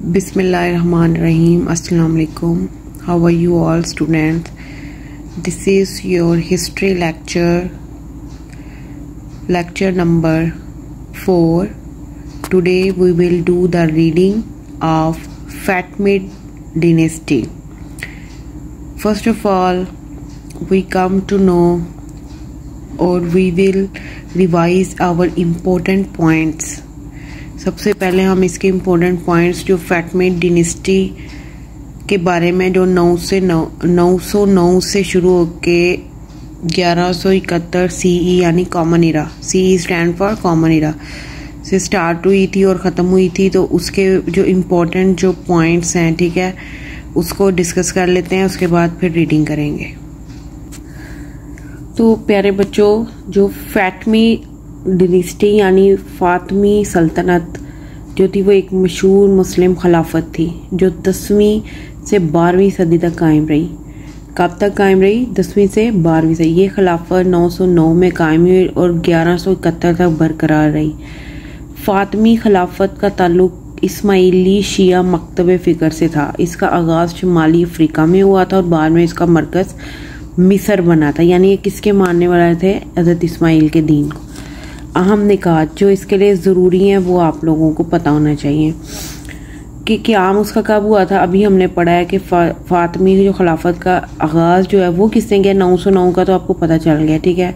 Bismillahirrahmanirrahim. Assalamu alaikum. How are you all students? This is your history lecture number 4. Today we will do the reading of Fatimid dynasty. First of all, we come to know or we will revise our important points. सबसे पहले हम इसके important points जो फैटिमिड dynasty के बारे में जो 909 से शुरू होके 1171 सीई यानी common era, CE stand for common era से स्टार्ट हुई थी और ख़त्म हुई थी, तो उसके जो इम्पोर्टेंट जो पॉइंट्स हैं, ठीक है, उसको डिस्कस कर लेते हैं, उसके बाद फिर रीडिंग करेंगे। तो प्यारे बच्चों, जो फैटिमी डिनेस्टी यानी फातमी सल्तनत जो थी वो एक मशहूर मुस्लिम खिलाफत थी जो 10वीं से 12वीं सदी तक कायम रही। कब तक कायम रही? 10वीं से 12वीं सदी। ये खिलाफत 909 में कायम हुई और 1171 तक बरकरार रही। फातमी खिलाफत का ताल्लुक इस्माइली शिया मकतब फ़िक्र से था। इसका आगाज़ शुमाली अफ्रीका में हुआ था और बाद में इसका मरकज़ मिस्र बना था। यानी ये किसके मानने वाले थे? हज़रत इस्माइल के दीन को। अहम निकात जो इसके लिए ज़रूरी हैं वो आप लोगों को पता होना चाहिए कि क़याम उसका कब हुआ था। अभी हमने पढ़ा है कि फातमी जो खिलाफत का आगाज़ जो है वो किसने किया? 909 का तो आपको पता चल गया, ठीक है।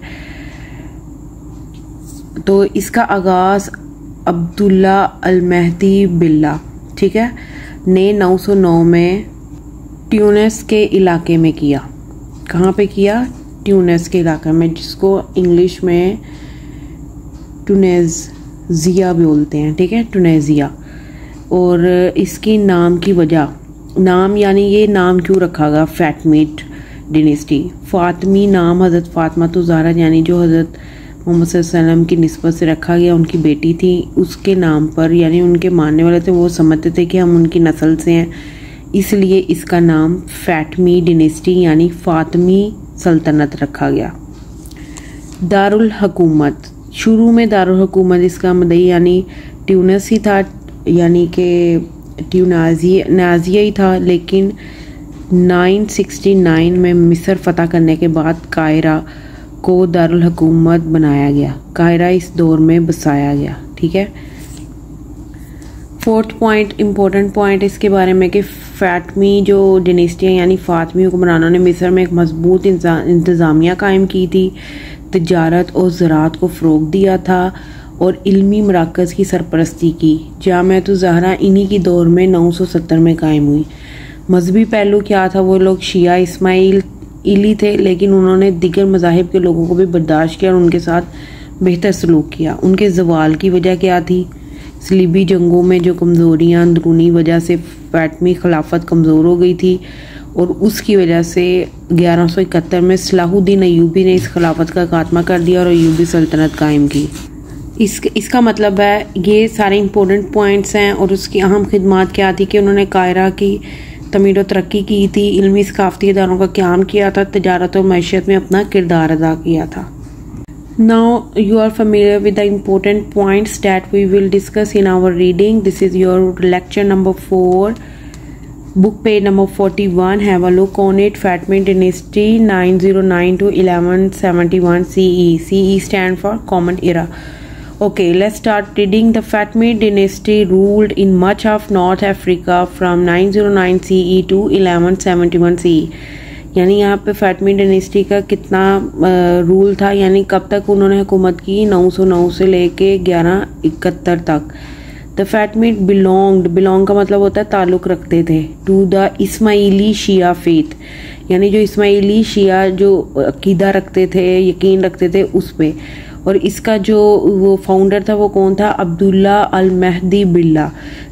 तो इसका आगाज़ अब्दुल्ला अल महदी बिल्ला, ठीक है, ने 909 में ट्यूनिस के इलाके में किया। कहाँ पे किया? ट्यूनिस के इलाके में, जिसको इंग्लिश में टुनेज़िया बोलते हैं, ठीक है, टुनेज़िया। और इसकी नाम की वजह, नाम यानी ये नाम क्यों रखा गया फैटिमिड डिनेस्टी? फातमी नाम हज़रत फातिमा तो ज़हरा यानी जो हज़रत मोहम्मद सल्लल्लाहु अलैहि वसल्लम की निस्बत से रखा गया, उनकी बेटी थी, उसके नाम पर, यानी उनके मानने वाले थे, वो समझते थे कि हम उनकी नस्ल से हैं, इसलिए इसका नाम फैटिमी डिनेस्टी यानी फातमी सल्तनत रखा गया। दारुल हुकूमत, शुरू में दारुल हुकूमत इसका मदई यानी ट्यूनिस ही था, यानी कि ट्यूनाजिया ही था, लेकिन 969 में मिस्र फ़तह करने के बाद कायरा को दारुल हुकूमत बनाया गया। कायरा इस दौर में बसाया गया, ठीक है। फोर्थ पॉइंट, इम्पोर्टेंट पॉइंट इसके बारे में कि फैटिमी जो डिनेस्टी है यानी फातमी हुक्मरानों ने मिस्र में एक मजबूत इंतज़ामिया कायम की थी, तिजारत और ज़राअत को फ़रोग़ दिया था और इल्मी मराकज़ की सरपरस्ती की। जामिअतुज़ ज़हरा इन्हीं की दौर में 970 में कायम हुई। मजहबी पहलू क्या था? वो लोग शिया इस्माइली थे, लेकिन उन्होंने दीगर मज़ाहिब के लोगों को भी बर्दाश्त किया और उनके साथ बेहतर सलूक किया। उनके ज़वाल की वजह क्या थी? सलीबी जंगों में जो कमज़ोरियाँ अंदरूनी वजह से फैटिमी खिलाफत कमज़ोर हो गई थी और उसकी वजह से 1171 में सलाहुद्दीन अय्यूबी ने इस खिलाफत का खात्मा कर दिया और अय्यूबी सल्तनत कायम की। इसका मतलब है ये सारे इंपॉर्टेंट पॉइंट्स हैं। और उसकी अहम खिदमात क्या थी कि उन्होंने कायरा की तमीर और तरक्की की थी, इल्मी सकाफ़ती इदारों का क़याम किया था, तिजारत और मईशत में अपना किरदार अदा किया था। Now you are familiar with the important points that we will discuss in our reading. This is your lecture number 4, book page number 41. Have a look on it. Fatimid dynasty 909 to 1171 CE. CE stand for Common Era. Okay, let's start reading. The Fatimid dynasty ruled in much of North Africa from 909 CE to 1171 CE. यानी यहाँ पे फैटिमिड dynasty का कितना rule था, यानी कब तक उन्होंने हुकूमत की? 909 से लेके 1171 तक। द फैटिमिड बिलोंग का मतलब होता है ताल्लुक़ रखते थे, to the Ismaili Shia faith, यानी जो इस्माइली शिया जो अकीदा रखते थे, यकीन रखते थे उस पे। और इसका जो वो फाउंडर था वो कौन था? अब्दुल्ला अल महदी बिल्ला,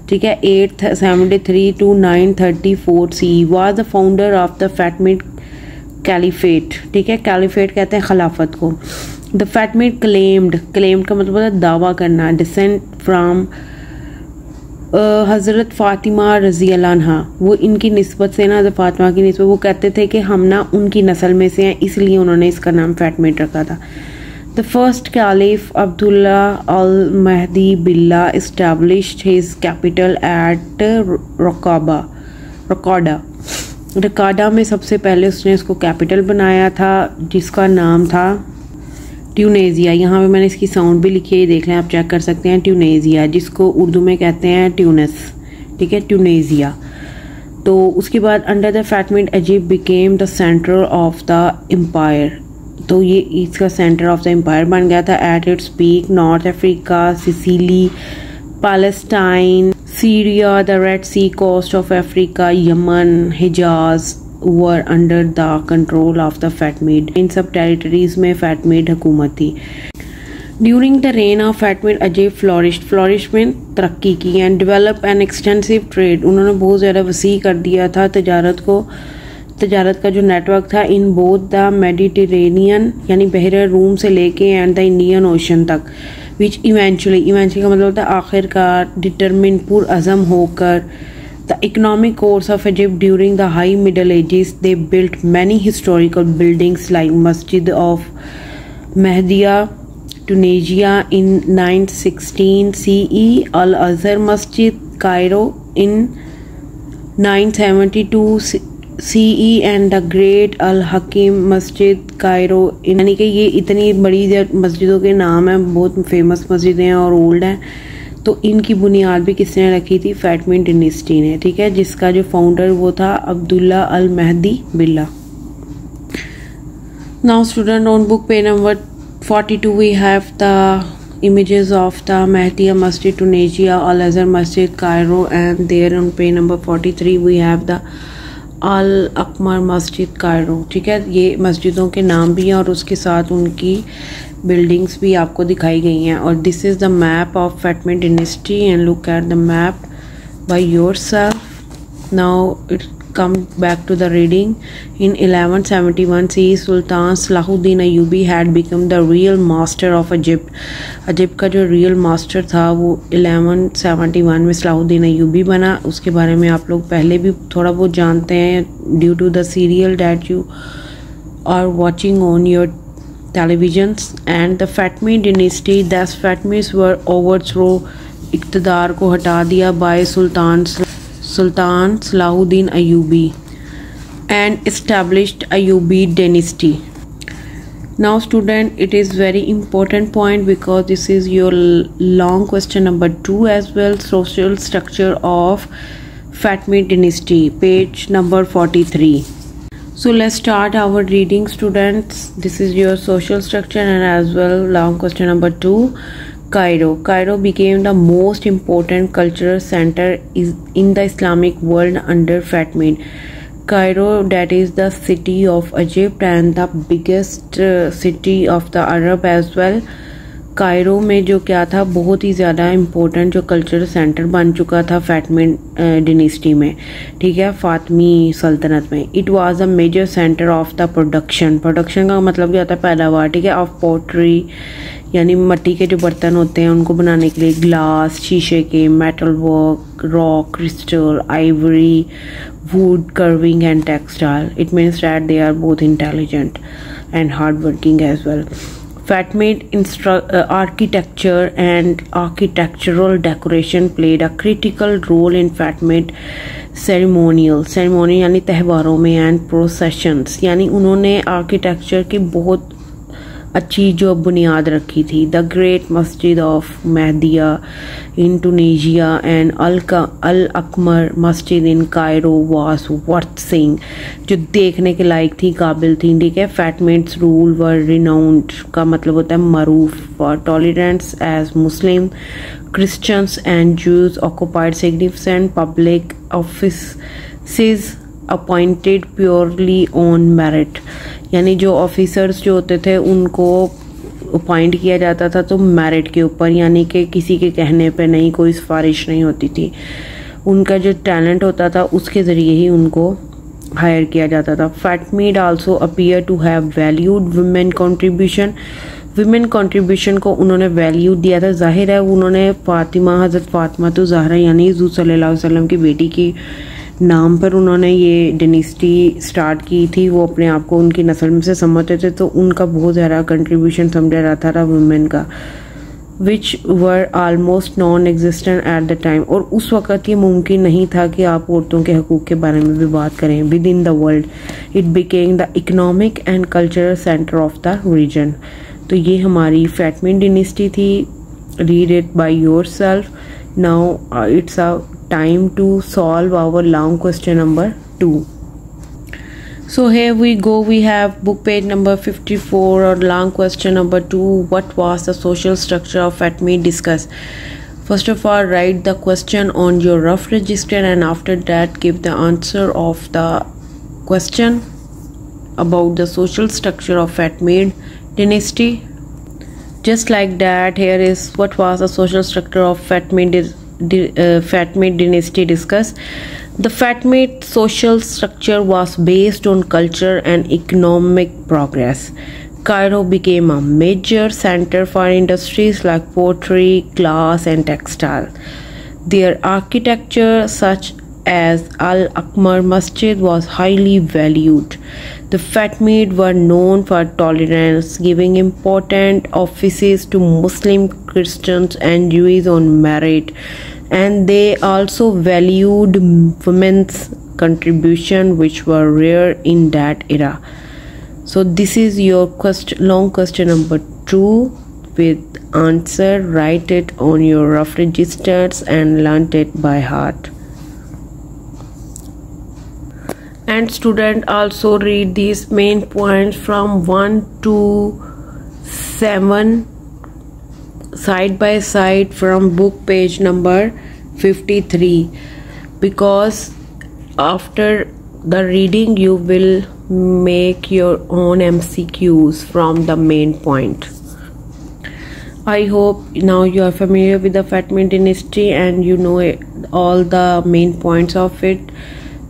ठीक है। 873 to 934 CE was the founder of the Fatimid Caliphate, ठीक है। कैलिफेट कहते हैं खिलाफत को। द फैटिमिड क्लेम्ड का मतलब होता है दावा करना, डिसेंट फ्राम हज़रत फ़ातिमा रज़ी अल्लाह अन्हा, वो इनकी निस्बत से ना, हज़रत फ़ातिमा की निस्बत, वो कहते थे कि हम ना उनकी नस्ल में से हैं, इसलिए उन्होंने इसका नाम फैटिमिड रखा था। The first Caliph Abdullah al-Mahdi Billah established his capital at रकाडा में सबसे पहले उसने इसको कैपिटल बनाया था, जिसका नाम था ट्यूनेजिया। यहाँ पे मैंने इसकी साउंड भी लिखी है, देख लें आप, चेक कर सकते हैं। ट्यूनेजिया, जिसको उर्दू में कहते हैं ट्यूनिस, ठीक है, ट्यूनेजिया। तो उसके बाद under the Fatimid Egypt became the centre of the empire, तो ये इसका सेंटर ऑफ द एम्पायर बन गया था। At its peak north Africa, Sicily, Palestine, Syria, the Red Sea coast of Africa, Yemen, Hijaz were under the control of the Fatimid. इन सब territories में फैटमिड हुकूमत थी। During the reign of Fatimid, Egypt flourished में तरक्की की, and developed an extensive trade. उन्होंने बहुत ज़्यादा वसी कर दिया था तजारत को, तजारत का जो नेटवर्क था इन बोथ द मेडिटेरेनियन यानी बहर रूम से लेके एंड द इंडियन ओशन तक, विच इवेंचुअली का मतलब होता है आखिरकार, डिटरमिन पुरअज़म होकर, the economic course of Egypt during the High Middle Ages. They built many historical buildings like मस्जिद of Mahdia Tunisia in 916 CE, Al Azhar मस्जिद Cairo in 972 CE and the great Al Hakim मस्जिद Cairo. यानी कि ये इतनी बड़ी मस्जिदों के नाम हैं, बहुत फेमस मस्जिदें हैं और ओल्ड हैं। तो इनकी बुनियाद भी किसने रखी थी? फैटमिड डिनेस्टी ने, ठीक है, जिसका जो फाउंडर वो था Abdullah al Mahdi Billah. Now student, on book पे number 42 we have the images of the Mahdiya Masjid Tunisia, Al Azhar Masjid Cairo, and there on page number 43 we have the अल अकमर मस्जिद Cairo, ठीक है। ये मस्जिदों के नाम भी हैं और उसके साथ उनकी बिल्डिंग्स भी आपको दिखाई गई हैं। और this is the map of Fatimid dynasty and look at the map by yourself. Now it come back to the reading. In 1171 CE sultan Salahuddin Ayubi had become the real master of Egypt. Egypt का जो real master था वो 1171 में सलाहुद्दीन अयूबी बना। उसके बारे में आप लोग पहले भी थोड़ा बहुत जानते हैं due to the serial that you are watching on your televisions. And the Fatimid dynasty, thus Fatimids were overthrow, इक़्तिदार को हटा दिया by sultan Salahuddin Ayubi and established Ayyubi dynasty. Now student, it is very important point because this is your long question number 2 as well, social structure of Fatimid dynasty, page number 43. So let's start our reading students. This is your social structure and as well long question number 2. Cairo became the most important cultural center in the Islamic world under Fatimid. Cairo, that is the city of Egypt and the biggest city of the Arab as well. Cairo में जो क्या था, बहुत ही ज़्यादा important जो cultural centre बन चुका था फैटमिड डिनेस्टी में, ठीक है, फातमी सल्तनत में। It was a major centre of the production का मतलब क्या होता है? पैदावार, ठीक है, ऑफ पोट्री यानी मिट्टी के जो बर्तन होते हैं उनको बनाने के लिए, ग्लास, शीशे के, metal work, rock, crystal, Ivory, would carving and textile. It means that they are both intelligent and hardworking as well. Fatimid architecture and architectural decoration played a critical role in Fatimid ceremony यानी त्योहारों में and processions, यानी उन्होंने architecture की बहुत अच्छी जो बुनियाद रखी थी। द ग्रेट मस्जिद ऑफ महदिया इन टूनीजिया एंड अल अकमर मस्जिद इन कायरो वाज वर्थ सीइंग, जो देखने के लायक थी, काबिल थी, ठीक है। फैटमिड्स रूल वर रिनाउंड का मतलब होता है मरूफ for tolerance as Muslim, Christians and Jews occupied significant public offices appointed purely on merit, यानी जो ऑफिसर्स जो होते थे उनको अपॉइंट किया जाता था तो मेरिट के ऊपर, यानी कि किसी के कहने पे नहीं, कोई सिफारिश नहीं होती थी। उनका जो टैलेंट होता था उसके ज़रिए ही उनको हायर किया जाता था। Fatimid also appear to have valued women contribution को उन्होंने वैल्यू दिया था। जाहिर है उन्होंने हज़रत फातिमा तो ज़हरा यानी हुज़ूर सल्लल्लाहु अलैहि वसल्लम की बेटी की नाम पर उन्होंने ये डिनेस्टी स्टार्ट की थी। वो अपने आप को उनकी नस्ल में से समझते थे, तो उनका बहुत ज़्यादा कंट्रीब्यूशन समझा जाता था वुमेन का, which were almost non existent at the time. और उस वक़्त ये मुमकिन नहीं था कि आप औरतों के हकूक़ के बारे में भी बात करें। Within the world it became the economic and cultural centre of the region. तो ये हमारी फैटमिड डिनेस्टी थी। Read it by yourself. Now it's a time to solve our long question number 2. So here we go, we have book page number 54 or long question number 2. What was the social structure of Fatimid? Discuss. First of all, write the question on your rough register, and after that give the answer of the question about the social structure of Fatimid dynasty. Just like that, here is what was the social structure of Fatimid dynasty. Discuss. The Fatimid social structure was based on culture and economic progress. Cairo became a major center for industries like pottery, glass, and textile. Their architecture, such as Al-Aqmar Masjid, was highly valued. The Fatimid were known for tolerance, giving important offices to Muslim, Christians, and Jews on merit, and they also valued women's contribution, which were rare in that era. So this is your long question number 2 with answer. Write it on your rough registers and learn it by heart. And student also read these main points from 1 to 7 side by side from book page number 53, because after the reading you will make your own MCQs from the main point. I hope now you are familiar with the Fatimid dynasty and you know all the main points of it.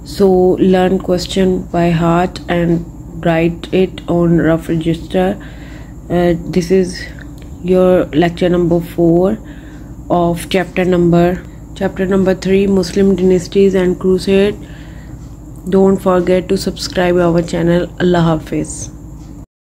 So learn question by heart and write it on rough register. This is your lecture number 4 of chapter number 3, Muslim dynasties and crusade. Don't forget to subscribe our channel. Allah Hafiz.